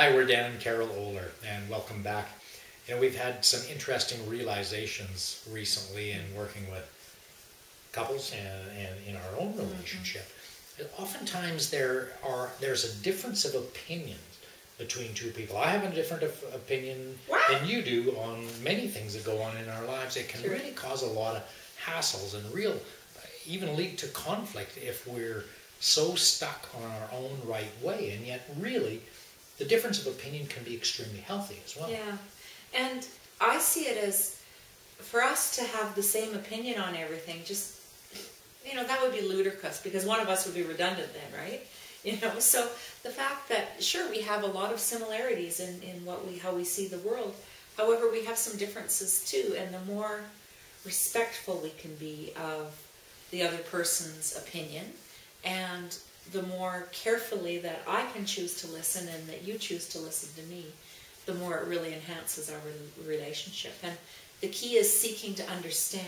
Hi, we're Dan and Carol Oler, and welcome back. You know, we've had some interesting realizations recently in working with couples and in our own relationship. Oftentimes there's a difference of opinion between two people. I have a different opinion than you do on many things that go on in our lives. It can really cause a lot of hassles and even lead to conflict if we're so stuck on our own right way. And yet really the difference of opinion can be extremely healthy as well. Yeah. And I see it as, for us to have the same opinion on everything, just, that would be ludicrous, because one of us would be redundant then, right? So the fact that, sure, we have a lot of similarities in how we see the world. However, we have some differences too, and the more respectful we can be of the other person's opinion, and the more carefully that I can choose to listen and that you choose to listen to me, the more it really enhances our relationship. And the key is seeking to understand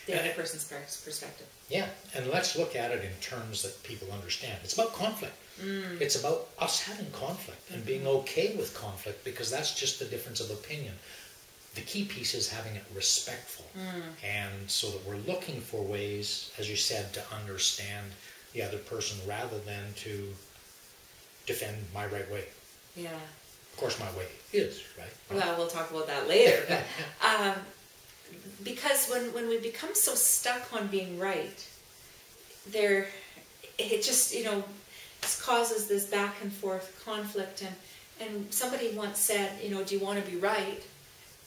the other person's perspective. Yeah, and let's look at it in terms that people understand. It's about conflict. It's about us having conflict and being okay with conflict, because that's just the difference of opinion. The key piece is having it respectful, and so that we're looking for ways, as you said, to understand the other person rather than to defend my right way. Yeah. Of course, my way is right. Well, we'll talk about that later. But, because when we become so stuck on being right, it just causes this back and forth conflict. And somebody once said, do you want to be right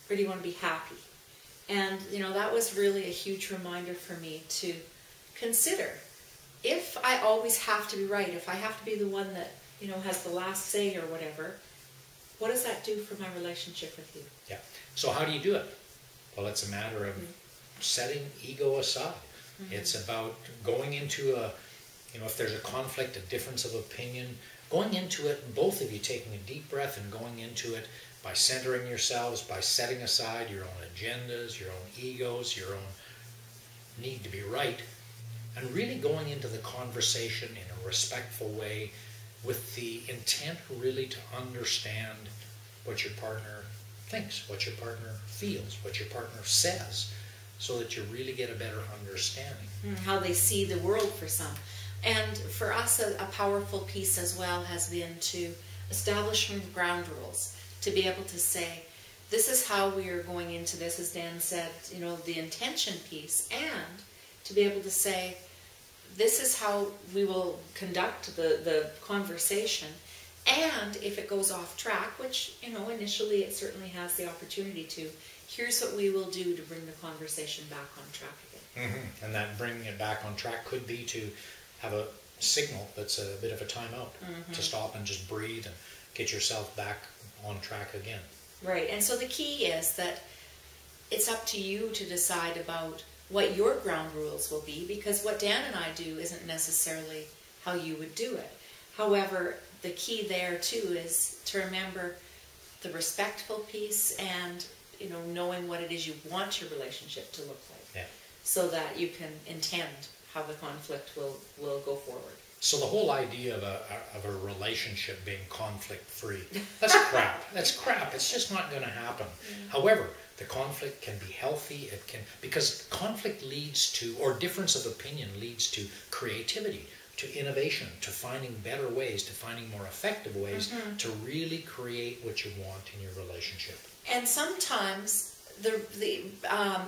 or do you want to be happy? And that was really a huge reminder for me to consider. If I always have to be right, if I have to be the one that has the last say or whatever, what does that do for my relationship with you? Yeah. So how do you do it? Well, it's a matter of setting ego aside. It's about going into if there's a conflict, a difference of opinion, going into it, both of you taking a deep breath and going into it by centering yourselves, by setting aside your own agendas, your own egos, your own need to be right, and really going into the conversation in a respectful way with the intent really to understand what your partner thinks, what your partner feels, what your partner says, so that you really get a better understanding. How they see the world for some. And for us, a powerful piece as well has been to establish some ground rules, to be able to say, this is how we are going into this, as Dan said, the intention piece, and to be able to say, this is how we will conduct the conversation, and if it goes off track, which, initially it certainly has the opportunity to, here's what we will do to bring the conversation back on track again. And that bringing it back on track could be to have a signal that's a bit of a timeout, to stop and just breathe and get yourself back on track again. Right, and so the key is that it's up to you to decide about what your ground rules will be, because what Dan and I do isn't necessarily how you would do it. However, the key there too is to remember the respectful piece and knowing what it is you want your relationship to look like, so that you can intend how the conflict will go forward. So the whole idea of a relationship being conflict-free, that's crap. That's crap. It's just not going to happen. However, the conflict can be healthy. Because conflict leads to, or difference of opinion leads to creativity, to innovation, to finding better ways, to finding more effective ways to really create what you want in your relationship. And sometimes the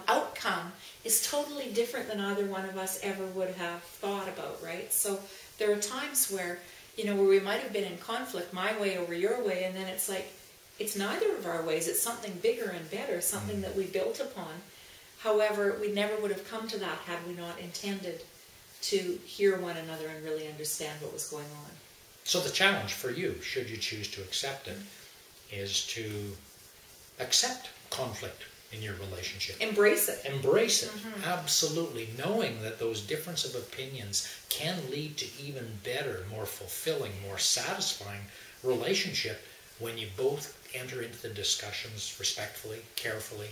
outcome is totally different than either one of us ever would have thought about, right? So there are times where, where we might have been in conflict, my way over your way, and then it's like, it's neither of our ways, it's something bigger and better, something that we built upon. However, we never would have come to that had we not intended to hear one another and really understand what was going on. So the challenge for you, should you choose to accept it, is to accept conflict in your relationship. Embrace it. Embrace it, absolutely. Knowing that those difference of opinions can lead to even better, more fulfilling, more satisfying relationship when you both enter into the discussions respectfully, carefully,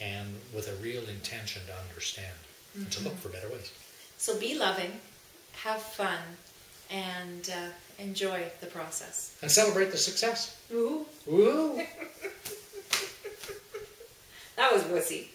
and with a real intention to understand and to look for better ways. So be loving, have fun, and enjoy the process. And celebrate the success. Ooh, Woo! that was wussy.